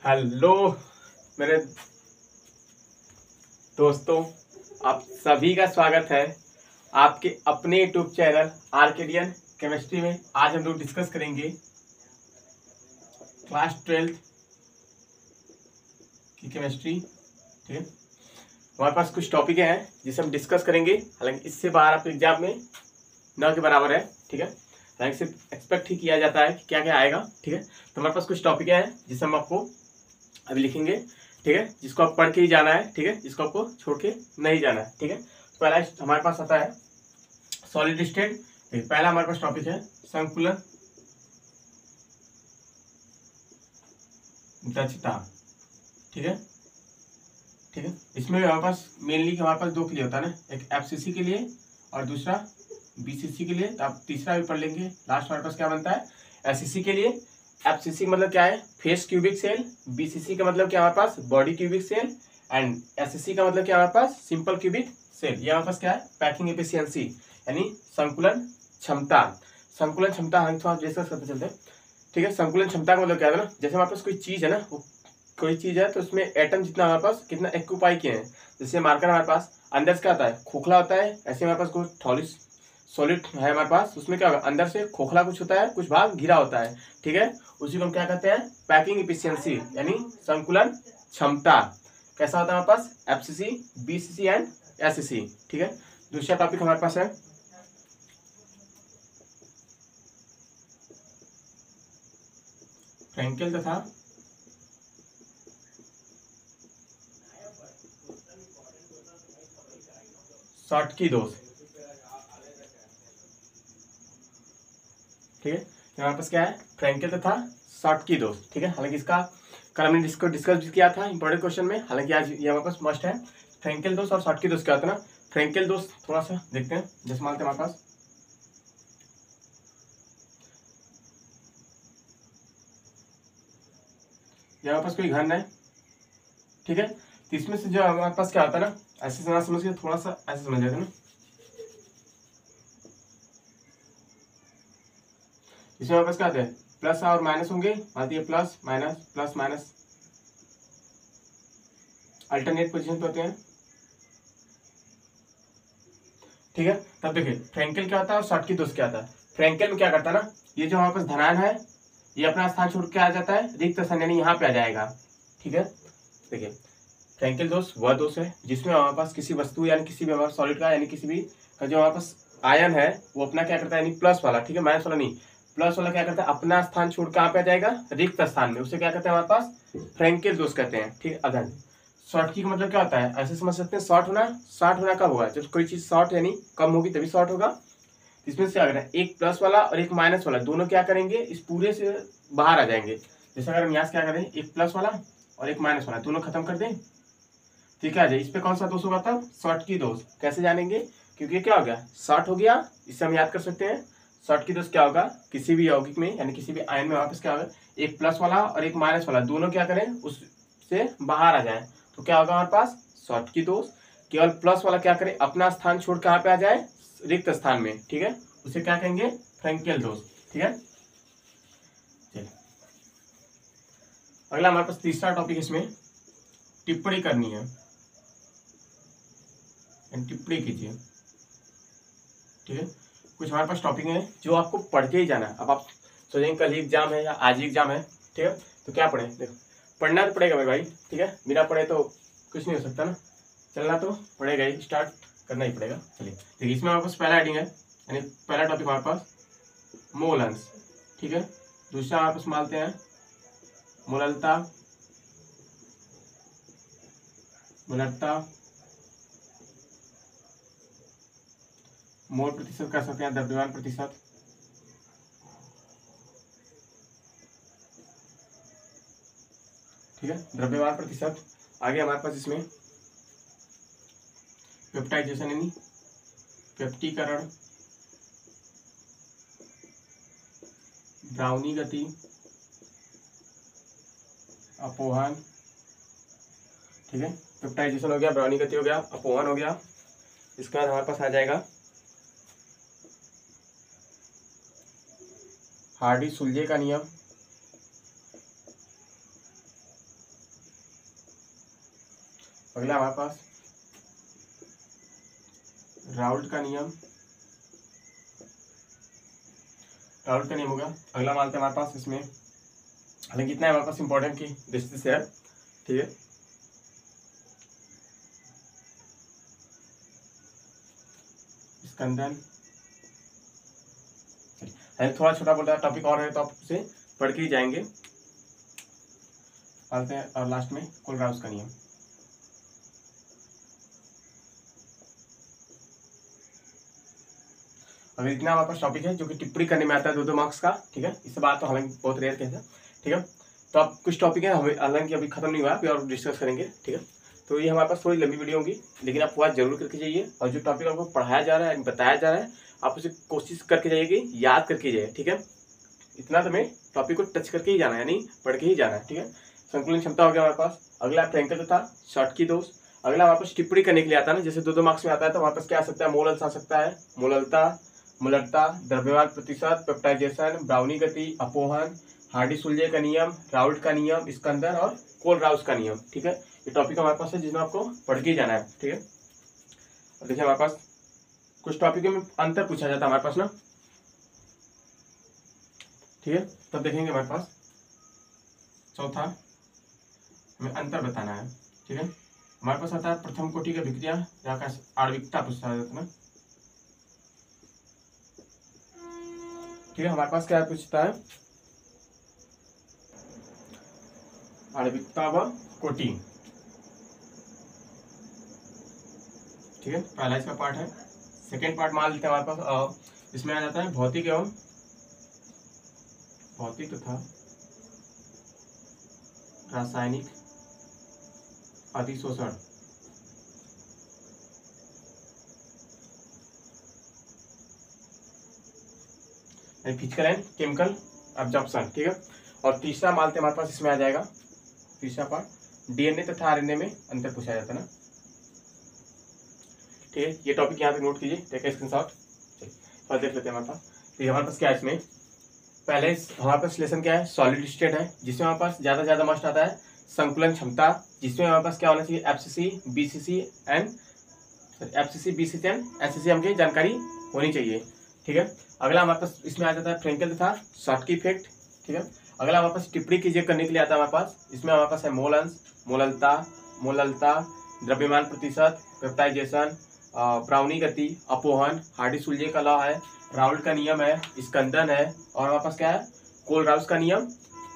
Hello मेरे दोस्तों, आप सभी का स्वागत है आपके अपने यूट्यूब चैनल आर्केडियन केमिस्ट्री में। आज हम लोग डिस्कस करेंगे क्लास 12 की केमिस्ट्री। ठीक है, हमारे पास कुछ टॉपिक हैं जिसे हम डिस्कस करेंगे। हालांकि इससे बाहर आपके एग्जाम में न के बराबर है। ठीक है, हालांकि सिर्फ एक्सपेक्ट ही किया जाता है कि क्या क्या आएगा। ठीक है, तो हमारे पास कुछ टॉपिक हैं जिसे हम आपको अभी लिखेंगे। ठीक है, जिसको आप पढ़ के ही जाना है। ठीक है, जिसको आपको छोड़ के नहीं जाना है। ठीक है, तो पहला हमारे पास आता है सॉलिड स्टेट। पहला हमारे पास टॉपिक है संकुलन दक्षता। ठीक है, ठीक है, इसमें हमारे पास मेनली हमारे पास दो के लिए होता है ना, एक एफसीसी के लिए और दूसरा बीसीसी के लिए। तो आप तीसरा भी पढ़ लेंगे। लास्ट हमारे पास क्या बनता है एससीसी के लिए। एफसीसी का मतलब क्या है, फेस क्यूबिक सेल। बीसीसी का मतलब क्या हमारे पास body cubic cell. And SCC का मतलब क्या हमारे पास सिंपल क्यूबिक सेल। ये हमारे पास क्या है पैकिंग एफिशिएंसी, यानी संकुलन क्षमता। संकुलन क्षमता हम थोड़ा डिस्कस करते चलते हैं। ठीक है, संकुलन क्षमता का मतलब क्या है ना, जैसे हमारे पास कोई चीज है ना, वो कोई चीज है तो उसमें एटम जितना हमारे पास कितना एक्यूपाई किए हैं। जैसे मार्कर हमारे पास अंदर से क्या होता है खोखला होता है, ऐसे हमारे पास कोई थॉलिड सॉलिड है हमारे पास, उसमें क्या होगा अंदर से खोखला कुछ होता है, कुछ भाग घिरा होता है। ठीक है, उसी को हम क्या कहते हैं पैकिंग इफिशियंसी, यानी संकुलन क्षमता। कैसा होता है हमारे पास एफसीसी, बीसीसी एंड एससीसी। ठीक है, दूसरा टॉपिक हमारे पास है फ्रैंकेल तथा शॉटकी दोष। ठीक है, हमारे पास क्या है फ्रैंकेल तथा शॉटकी दोष। ठीक है, हालांकि इसका कल हमने इसको डिस्कस भी किया था इंपॉर्टेंट क्वेश्चन में। हालांकि आज ये हमारे पास मस्ट है। फ्रैंकेल दोष और शॉटकी दोष क्या होता है ना, फ्रैंकेल दोष थोड़ा सा देखते हैं। जैसे मानते हैं हमारे पास हमारे पास कोई घन है। ठीक है, तो इसमें से जो हमारे पास क्या होता है ना, ऐसे समझ के थोड़ा सा ऐसे समझ जाते हैं ना। इसमें हमारे पास क्या होता है प्लस और माइनस होंगे, आती है प्लस माइनस अल्टरनेट पोजीशन पे होते हैं। ठीक है, तब देखिए फ्रैंकेल क्या होता है और शॉटकी दोष क्या होता है। फ्रैंकेल में क्या करता है ना, ये जो हमारे पास धनायन है ये अपना स्थान छोड़ के आ जाता है रिक्त स्थान, यानी यहाँ पे आ जाएगा। ठीक है, देखिए फ्रैंकेल दोष वह दोष है जिसमें हमारे पास किसी वस्तु यानी किसी भी हमारे सॉलिड का यानी किसी भी जो हमारे पास आयन है वो अपना क्या करता है, यानी प्लस वाला। ठीक है, माइनस वाला नहीं, प्लस वाला क्या करता है अपना स्थान छोड़ कहाँ पे आ जाएगा रिक्त स्थान में, उसे क्या कहते हैं हमारे पास फ्रैंकेल दोष कहते हैं। ठीक है, अगन शॉर्ट का मतलब क्या होता है, ऐसे समझ सकते हैं शॉर्ट होना कब होगा, जब कोई चीज शॉर्ट यानी कम होगी तभी शॉर्ट होगा। इसमें से अगर एक प्लस वाला और एक माइनस वाला दोनों क्या करेंगे इस पूरे से बाहर आ जाएंगे। जैसे अगर हम यहाँ से क्या करें एक प्लस वाला और एक माइनस वाला दोनों खत्म कर दें, ठीक है, आ जाए इस पे कौन सा दोष होगा तब शॉर्ट की दोष। कैसे जानेंगे, क्योंकि क्या हो गया शॉर्ट हो गया, इससे हम याद कर सकते हैं शॉर्ट की दोष क्या होगा किसी भी यौगिक में यानी किसी भी आयन में वापस क्या होगा एक प्लस वाला और एक माइनस वाला दोनों क्या करें उससे बाहर आ जाए, तो क्या होगा हमारे पास शॉर्ट की दोष। केवल प्लस वाला क्या करे अपना स्थान छोड़ कहाँ पे आ जाए रिक्त स्थान में। ठीक है, उसे क्या कहेंगे फ्रैंकेल दोष। ठीक है, चलिए अगला हमारे पास तीसरा टॉपिक इसमें टिप्पणी करनी है, टिप्पणी कीजिए। ठीक है, कुछ हमारे पास टॉपिक है जो आपको पढ़ के ही जाना है। अब आप सोचेंगे कल ही एग्जाम है या आज ही एग्जाम है, ठीक है, तो क्या पढ़े, देखो पढ़ना तो पड़ेगा मेरे भाई। ठीक है, बिना पढ़े तो कुछ नहीं हो सकता ना, चलना तो पड़ेगा ही, स्टार्ट करना ही पड़ेगा। चलिए देखिए इसमें हमारे पास पहला हेडिंग है यानी पहला टॉपिक हमारे पास मोल अंश। ठीक है, दूसरा हमारे पास मानते हैं मोललता, मोलरता, मोल प्रतिशत कर सकते हैं द्रव्यमान प्रतिशत। ठीक है, द्रव्यमान प्रतिशत। आगे हमारे पास इसमें पेप्टाइजेशन यानी पेप्टीकरण, ब्राउनी गति, अपोहन। ठीक है, पेप्टाइजेशन हो गया, ब्राउनी गति हो गया, अपोहन हो गया। इसके बाद हमारे पास आ जाएगा हार्डी सुलजे का नियम, अगला हमारे पास राउल्ट का नियम, राउल्ट का नियम होगा। अगला मानते हैं हमारे पास इसमें, हालांकि इतना है हमारे पास इंपॉर्टेंट की दृष्टि से है, ठीक है। स्कंदन, थोड़ा छोटा बोलता है टॉपिक और है तो आप उसे पढ़ के ही जाएंगे। मानते हैं और लास्ट में कोलराउस का नियम। अगर इतना हमारे पास टॉपिक है जो कि टिप्पणी करने में आता है 2-2 मार्क्स का, ठीक है। इससे बात तो हालांकि बहुत रेयर केस है, ठीक है। तो अब कुछ टॉपिक है हमें हालांकि अभी खत्म नहीं हुआ, अभी और डिस्कस करेंगे, ठीक है। तो ये हमारे पास थोड़ी लंबी वीडियो होगी, लेकिन आप पूरा जरूर करके जाइए, और जो टॉपिक आपको पढ़ाया जा रहा है, बताया जा रहा है, आप उसे कोशिश करके जाइए, याद करके जाइए, ठीक है। इतना तो हमें टॉपिक को टच करके ही जाना है, यानी पढ़ के ही जाना है, ठीक है। संकुलन क्षमता हो गया हमारे पास। अगला फ्रैंकल था शॉर्ट की दोष। अगला हमारे पास टिप्पणी करने के लिए आता है ना, जैसे 2-2 मार्क्स में आता है, तो हमारे पास क्या आ सकता है, मोल अंश आ सकता है, मोललता, मोलरता, द्रव्यमान प्रतिशत, पेप्टाइजेशन, ब्राउनी गति, अपोहन, हार्डी-सुलजे का नियम, राउल्ट का नियम, स्कंदन और कोलराउस का नियम, ठीक है। ये टॉपिक हमारे पास है जिसमें आपको पढ़ के ही जाना है, ठीक है। अब देखिए हमारे पास कुछ टॉपिक में अंतर पूछा जाता है हमारे पास ना, ठीक है। तब देखेंगे हमारे पास चौथा हमें अंतर बताना है, ठीक है। हमारे पास आता है प्रथम कोटि का विक्रिया या आणविकता पूछा जाता है ना, ठीक है। हमारे पास क्या पूछता है, आणविकता व कोटि, ठीक है। पहला इसका पार्ट है। सेकेंड पार्ट मान लेते हैं हमारे पास इसमें आ जाता है भौतिक एवं भौतिक तथा रासायनिक अधिशोषण, फिजिकल एंड केमिकल एब्जॉर्प्शन, ठीक है। और तीसरा मानते हमारे पास इसमें आ जाएगा, तीसरा पार्ट डीएनए तथा आरएनए में अंतर पूछा जाता है ना, ठीक है। ये टॉपिक यहाँ पे नोट कीजिए, टेक ए स्क्रीनशॉट। चलिए देख लेते हैं हमारे पास। तो हमारे पास क्या है इसमें, पहले हमारे पास लेसन क्या है, सॉलिड स्टेट है, जिसमें हमारे पास ज्यादा मस्ट आता है संकुलन क्षमता, जिसमें हमारे पास क्या होना चाहिए, एफसीसी बीसीसी एंड एससीसी की जानकारी होनी चाहिए, ठीक है। अगला हमारे पास इसमें आ जाता है फ्रेंकेल तथा शॉटकी इफेक्ट, ठीक है। अगला हमारे पास टिप्पणी कीजिए करने के लिए आता है हमारे पास, इसमें हमारे पास है मोल अंश, मोललता, द्रव्यमान प्रतिशत, पेप्टाइजेशन, ब्राउनी गति, अपोहन, हार्डी-सुलजे का लॉ है, राउल्ट का नियम है, स्कंदन है, और हमारे पास क्या है, कोलराउस का नियम।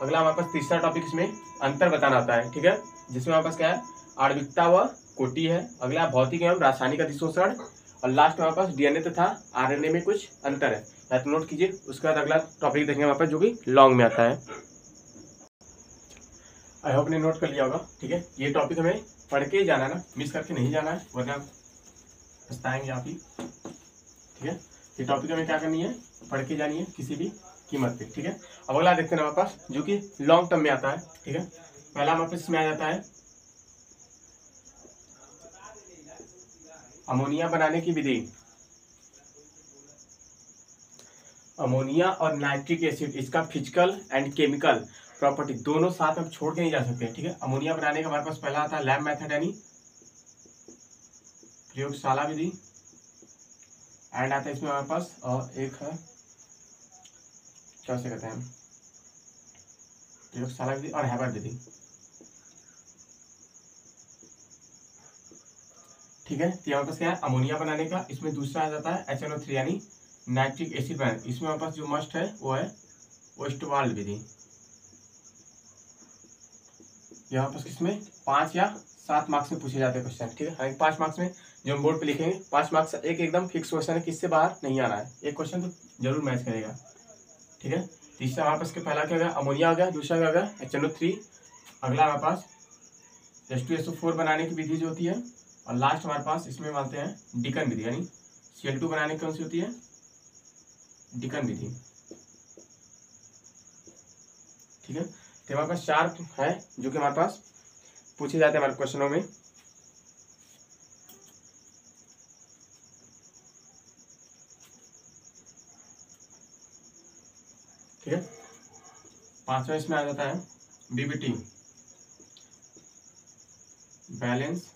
अगला हमारे पास तीसरा टॉपिक इसमें अंतर बताना आता है, ठीक है, जिसमें हमारे पास क्या है, आणविकता व कोटि है। अगला भौतिक एवं रासायनिक अधिशोषण, और लास्ट में हमारे पास डीएनए तथा आरएनए में कुछ अंतर है, या तो नोट कीजिए। उसके बाद अगला टॉपिक देखेंगे हमारे पास जो कि लॉन्ग में आता है। आई होप ने नोट कर लिया होगा, ठीक है। ये टॉपिक हमें पढ़ के ही जाना है ना, मिस करके नहीं जाना है, वरना पछताएंगे आप ही, ठीक है। ये टॉपिक हमें क्या करनी है, पढ़ के जानी है किसी भी कीमत पे, ठीक है। अब अगला देखते हैं हमारे पास जो कि लॉन्ग टर्म में आता है, ठीक है। पहला हमारे पास इसमें आ जाता है अमोनिया बनाने की विधि। अमोनिया और नाइट्रिक एसिड, इसका फिजिकल एंड केमिकल प्रॉपर्टी दोनों साथ में छोड़ के नहीं जा सकते, ठीक है। अमोनिया बनाने का हमारे पास पहला आता है लैब मेथड, यानी प्रयोगशाला विधि, एंड आता है इसमें हमारे पास एक है क्या से कहते हैं, प्रयोगशाला विधि और हैबर विधि, ठीक है। तो हमारे पास क्या है, अमोनिया बनाने का, इसमें दूसरा आ जाता है HNO3 यानी नाइट्रिक एसिड बनाने, इसमें हमारे पास जो मस्ट है वो है ओस्टवाल्ड विधि। यहाँ पर इसमें 5 या 7 मार्क्स में पूछे जाते हैं क्वेश्चन, ठीक है। 5 मार्क्स में जो हम बोर्ड पे लिखेंगे, 5 मार्क्स एक एकदम फिक्स क्वेश्चन है, किससे बाहर नहीं आना है, एक क्वेश्चन तो जरूर मैच करेगा, ठीक है। तीसरा हमारे पास पहला क्या होगा, अमोनिया हो गया, दूसरा क्या होगा HNO3, अगला हमारे पास H2SO4 बनाने की विधि जो होती है, और लास्ट हमारे पास इसमें मानते हैं डिकन विधि, यानी Cl2 बनाने की कौन सी होती है, डिकन विधि, ठीक है। तो हमारे पास 4 है जो कि हमारे पास पूछे जाते हैं हमारे क्वेश्चनों में, ठीक है। 5वां इसमें आ जाता है BBT, बैलेंस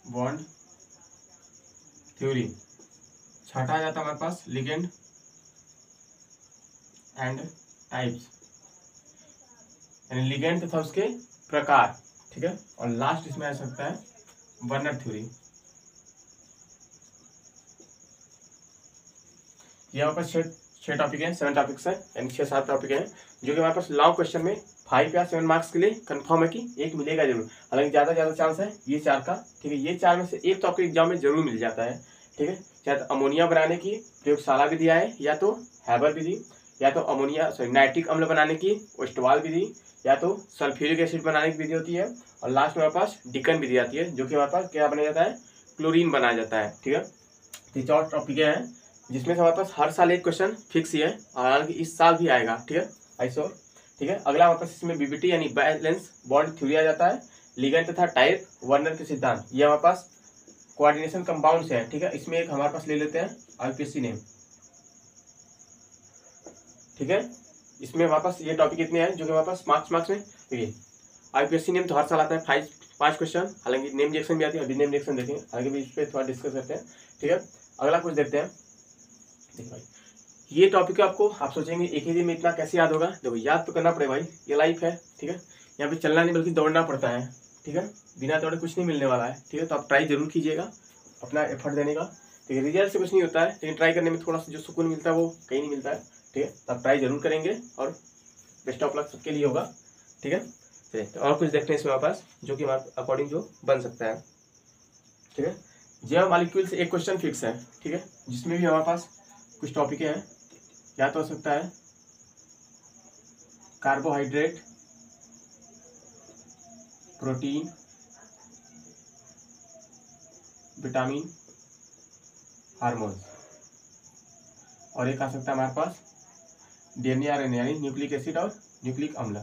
बॉन्ड थ्योरी। छठा आ जाता है हमारे पास लिगेंड एंड टाइप्स, यानी लिगेंड तथा उसके प्रकार, ठीक है। और लास्ट इसमें आ सकता है वर्नर थ्योरी। ये हमारे पास छह टॉपिक है, 7 टॉपिक्स है, यानी 6-7 टॉपिक है, जो कि हमारे पास लॉन्ग क्वेश्चन में 5 या 7 मार्क्स के लिए कंफर्म है कि एक मिलेगा जरूर। हालांकि ज्यादा चांस है ये 4 का, ठीक है। ये 4 में से एक तो आपके एग्जाम में जरूर मिल जाता है, ठीक है। चाहे तो अमोनिया बनाने की प्रयोगशाला विधि आए, या तो हैबर विधि, या तो नाइट्रिक अम्ल बनाने की ओस्टवाल विधि, या तो सल्फ्यूरिक एसिड बनाने की विधि होती है, और लास्ट में हमारे पास डिकन विधि आती है, जो कि हमारे पास क्या बनाया जाता है, क्लोरीन बनाया जाता है, ठीक है। तो 4 टॉपिक हैं, जिसमें से हमारे पास हर साल एक क्वेश्चन फिक्स ही है, हालांकि इस साल भी आएगा, ठीक है, आइसोर, ठीक है। अगला हमारे पास इसमें बीबीटी यानी बैलेंस बॉन्ड थ्योरी आ जाता है, लिगेंड तथा टाइप, वर्नर के सिद्धांत, ये हमारे पास कोऑर्डिनेशन कंपाउंड से है, ठीक है। इसमें एक हमारे पास ले लेते हैं आईपीएससी नेम, ठीक है। इसमें हमारे पास ये टॉपिक इतने हैं जो कि हमारे पास मार्क्स में, देखिए आईपीएससी नेम तो हर साल आता है 5 क्वेश्चन, हालांकि नेम रिएक्शन भी आती है, अभी नेम रिएक्शन देखेंगे, हालांकि इस पर थोड़ा डिस्कस करते हैं, ठीक है। अगला कुछ देखते हैं। देखिए भाई, ये टॉपिक आपको, आप सोचेंगे एक ही दिन में इतना कैसे याद होगा, देखो याद तो करना पड़ेगा भाई, ये लाइफ है, ठीक है। यहाँ पे चलना नहीं बल्कि दौड़ना पड़ता है, ठीक है। बिना दौड़े कुछ नहीं मिलने वाला है, ठीक है। तो आप ट्राई जरूर कीजिएगा अपना एफर्ट देने का, ठीक है। रिजल्ट से कुछ नहीं होता है, लेकिन ट्राई करने में थोड़ा सा जो सुकून मिलता है वो कहीं नहीं मिलता है, ठीक है। तो आप ट्राई जरूर करेंगे और बेस्ट ऑफ लक सबके लिए होगा, ठीक है। चलिए, तो और कुछ देखते हैं इसमें हमारे पास, जो कि हमारे अकॉर्डिंग जो बन सकता है, ठीक है। जैव मॉलिक्यूल से एक क्वेश्चन फिक्स है, ठीक है, जिसमें भी हमारे पास कुछ टॉपिक हैं, या तो हो सकता है कार्बोहाइड्रेट, प्रोटीन, विटामिन, हार्मोन, और एक आ सकता है हमारे पास डीएनए आरएनए यानी न्यूक्लिक एसिड और न्यूक्लिक अम्ल।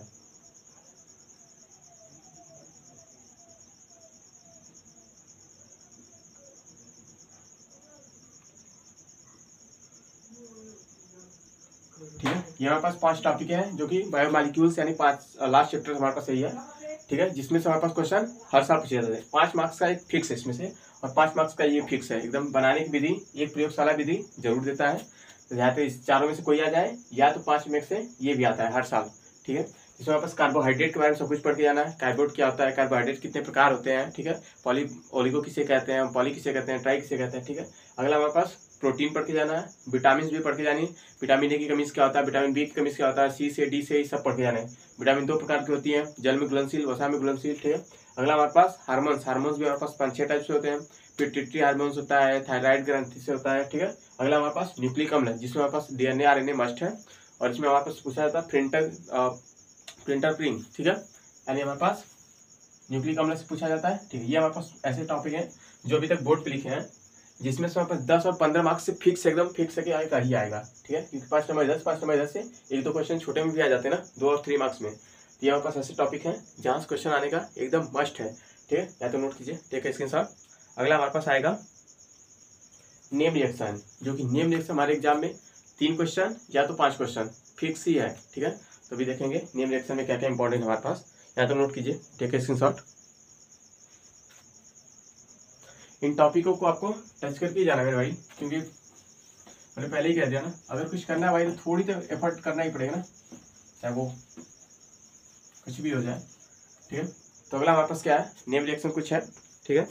ठीक है, ये हमारे पास 5 टॉपिक है, जो कि बायोमॉलिक्यूल्स यानी 5 लास्ट चैप्टर हमारे पास यही है, ठीक है। जिसमें से हमारे पास क्वेश्चन हर साल पूछे जाते हैं, 5 मार्क्स का एक फिक्स है इसमें से, और 5 मार्क्स का ये फिक्स है एकदम। बनाने की विधि एक प्रयोगशाला विधि जरूर देता है, तो यहाँ पे इस चारों में से कोई आ जाए, या तो 5 में से ये भी आता है हर साल, ठीक है। इसमें हमारे पास कार्बोहाइड्रेट के बारे में सब कुछ पढ़ के जाना है, कार्बोहाइड्रेट क्या होता है, कार्बोहाइड्रेट कितने प्रकार होते हैं, ठीक है। पॉली ओलिगो किसे कहते हैं, पॉली किसे कहते हैं, ट्राई किसे कहते हैं, ठीक है। अगला हमारे पास प्रोटीन पढ़ के जाना है, विटामिन भी पढ़ के जानी है, विटामिन ए की कमी से क्या होता है, विटामिन बी की कमी से क्या होता है, सी से डी से ये सब पढ़ के जाना है। विटामिन 2 प्रकार की होती है, जल में घुलनशील, वसा में घुलनशील, ठीक है। अगला हमारे पास हार्मोन्स भी हमारे पास 5-6 टाइप से होते हैं, पिट्यूटरी हार्मोन्स होता है, थायराइड ग्रंथि से होता है, ठीक है। अगला हमारे पास न्यूक्लिक अम्ल, जिसमें हमारे पास डीएनए आरएनए मस्ट है, और इसमें हमारे पास पूछा जाता है प्रिंटर प्रिंग, ठीक है, यानी हमारे पास न्यूक्लिक अम्ल से पूछा जाता है, ठीक है। ये हमारे पास ऐसे टॉपिक हैं जो अभी तक बोर्ड पे लिखे हैं, जिसमें से हमारे पास 10 और 15 मार्क्स से फिक्स एकदम फिक्स है कि आएगा ही आएगा, ठीक है। क्योंकि 5 नंबर 10 से एक दो क्वेश्चन छोटे में भी आ जाते हैं ना, 2 और 3 मार्क्स में। तो ये हमारे पास ऐसे टॉपिक हैं जहाँ से क्वेश्चन आने का एकदम मस्ट है, ठीक है। या तो नोट कीजिए, टेक है स्क्रीनशॉट। अगला हमारे पास आएगा नेम रिएक्शन, जो कि नेम रिएक्शन हमारे एग्जाम में 3 क्वेश्चन या तो 5 क्वेश्चन फिक्स ही है, ठीक है। तो भी देखेंगे नेम रिएक्शन में क्या क्या इंपॉर्टेंट हमारे पास, या तो नोट कीजिए, टेक है स्क्रीनशॉट। इन टॉपिकों को आपको टच करके ही जाना है मेरे भाई, क्योंकि मैंने पहले ही कह दिया ना, अगर कुछ करना है भाई तो थोड़ी तो एफर्ट करना ही पड़ेगा ना, चाहे वो कुछ भी हो जाए, ठीक है। तो अगला हमारे पास क्या है, नेम रिएक्शन कुछ है, ठीक है।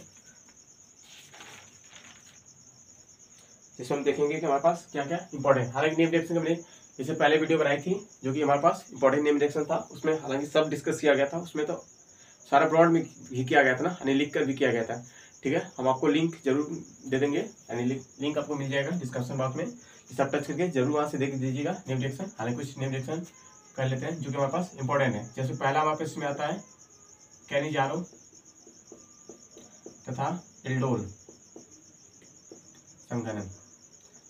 जिसमें हम देखेंगे कि हमारे पास क्या क्या इंपॉर्टेंट, हालांकि नेम रिएक्शन का मैंने इससे पहले वीडियो बनाई थी, जो कि हमारे पास इंपॉर्टेंट नेम रिएक्शन था, उसमें हालांकि सब डिस्कस किया गया था, उसमें तो सारा ब्रॉड में ही किया गया था ना, यानी लिख कर भी किया गया था, ठीक है। हम आपको लिंक जरूर दे देंगे, यानी लिंक आपको मिल जाएगा डिस्क्रिप्शन बॉक्स में, सब टच करके जरूर वहाँ से देख दीजिएगा नेम रिएक्शन। हालांकि कुछ नेम रिएक्शन कर लेते हैं जो कि हमारे पास इंपॉर्टेंट है। जैसे पहला हमारे पास इसमें आता है कैनिजारो तथा एल्डोल संघनन।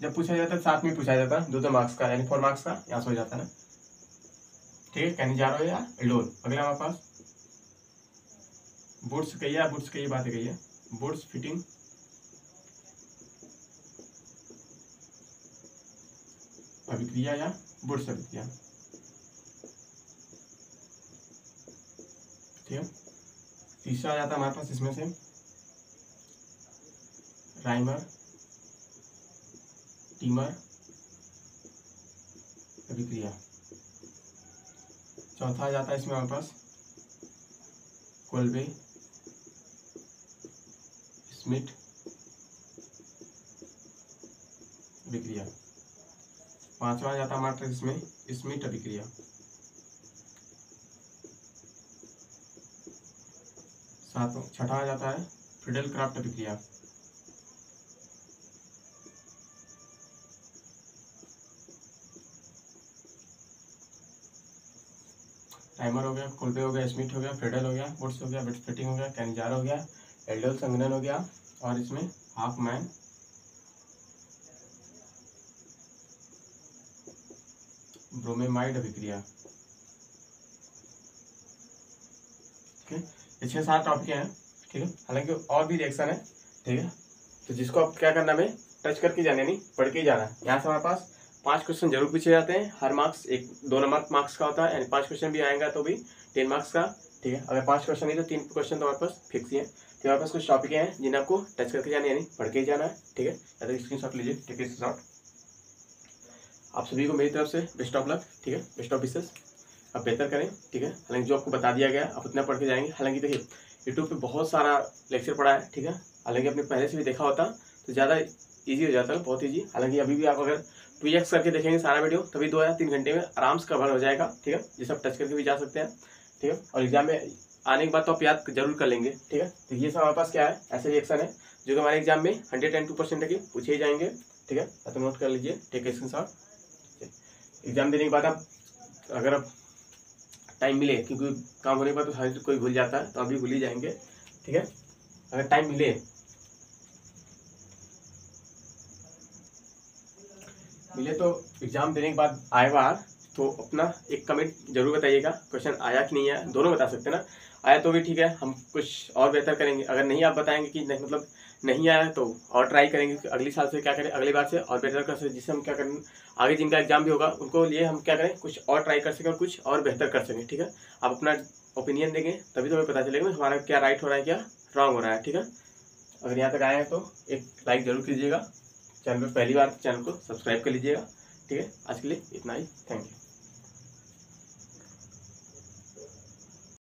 जब पूछा जाता है साथ में पूछा जाता है 2 मार्क्स का, यानी 4 मार्क्स का यहाँ से हो जाता है ना, ठीक है। कैनिजारो या एल्डोल। अगला हमारे पास बुट्स कही बात कही है, बुट्स फिटिंग अभिक्रिया या बुट्स अभिक्रिया, ठीक है। तीसरा आ जाता है हमारे पास इसमें से राइमर, टीमर, अभिक्रिया। चौथा आ जाता है इसमें हमारे पास कोल्बे, स्मिथ अभिक्रिया। पांचवा आ जाता है हमारे पास इसमें स्मिथ अभिक्रिया। छठा आ जाता है फ्रीडल क्राफ्ट अभिक्रिया। टाइमर हो गया, कोल्बे हो गया, स्मिथ हो गया, फ्रीडल हो गया, वुड्स हो गया, बिट्सफिटिंग हो गया, कैनिजार हो गया, एल्डोल संगनन हो गया, और इसमें हाफमैन ब्रोमेमाइड अभिक्रिया। ठीक है, ये 6-7 टॉपिक हैं। ठीक है, हालांकि और भी रिएक्शन है। ठीक है, तो जिसको आप क्या करना है, टच करके जाना, नहीं पढ़ के ही जाना है। यहाँ से हमारे पास 5 क्वेश्चन जरूर पूछे जाते हैं। हर मार्क्स 1-2 नंबर मार्क्स का होता है, यानी 5 क्वेश्चन भी आएगा तो भी 10 मार्क्स का। ठीक है, अगर 5 क्वेश्चन नहीं तो 3 क्वेश्चन तो हमारे पास फिक्स ही है। तो हमारे पास कुछ टॉपिक हैं जिन्हें आपको टच करके जाना है, यानी पढ़ के ही जाना है। ठीक है, या तो स्क्रीनशॉट लीजिए, टेक स्क्रीनशॉट। आप सभी को मेरी तरफ से बेस्ट ऑफ लक। ठीक है, बेस्ट ऑफ विशेस, आप बेहतर करें। ठीक है, हालांकि जो आपको बता दिया गया आप उतना पढ़ के जाएंगे। हालांकि देखिए यूट्यूब पे बहुत सारा लेक्चर पढ़ा है। ठीक है, हालांकि आपने पहले से भी देखा होता तो ज़्यादा ईजी हो जाता है, बहुत ईजी। हालांकि अभी भी आप अगर 2x करके देखेंगे सारा वीडियो, तभी 2 या 3 घंटे में आराम से कवर हो जाएगा। ठीक है, ये सब टच करके भी जा सकते हैं। ठीक है, और एग्जाम में आने के बाद तो आप याद जरूर कर लेंगे। ठीक है, तो ये सब हमारे पास क्या है, ऐसे रिएक्शन है जो कि हमारे एग्जाम में 102% के पूछे ही जाएंगे। ठीक है, तो नोट कर लीजिए, टेक ए स्क्रीनशॉट। एग्जाम देने के बाद आप अगर आप टाइम मिले, क्योंकि काम होने के बाद तो हर कोई भूल जाता है, तो अभी भूल ही जाएंगे। ठीक है, अगर टाइम मिले तो एग्जाम देने के बाद आए बाहर तो अपना एक कमेंट जरूर बताइएगा, क्वेश्चन आया कि नहीं आया, दोनों बता सकते हैं ना। आया तो भी ठीक है, हम कुछ और बेहतर करेंगे। अगर नहीं आप बताएंगे कि नहीं, मतलब नहीं आया तो और ट्राई करेंगे कि अगली साल से क्या करें, अगली बार से और बेहतर कर सकें, जिससे हम क्या करें, आगे जिनका एग्जाम भी होगा उनको लिए हम क्या करें, कुछ और ट्राई कर सकें और कुछ और बेहतर कर सकें। ठीक है, आप अपना ओपिनियन देंगे तभी तो हमें पता चलेगा हमारा क्या राइट हो रहा है, क्या रॉन्ग हो रहा है। ठीक है, अगर यहाँ तक आए हैं तो एक लाइक जरूर कीजिएगा, चैनल पर पहली बार चैनल को सब्सक्राइब कर लीजिएगा। ठीक है, आज के लिए इतना ही, थैंक यू।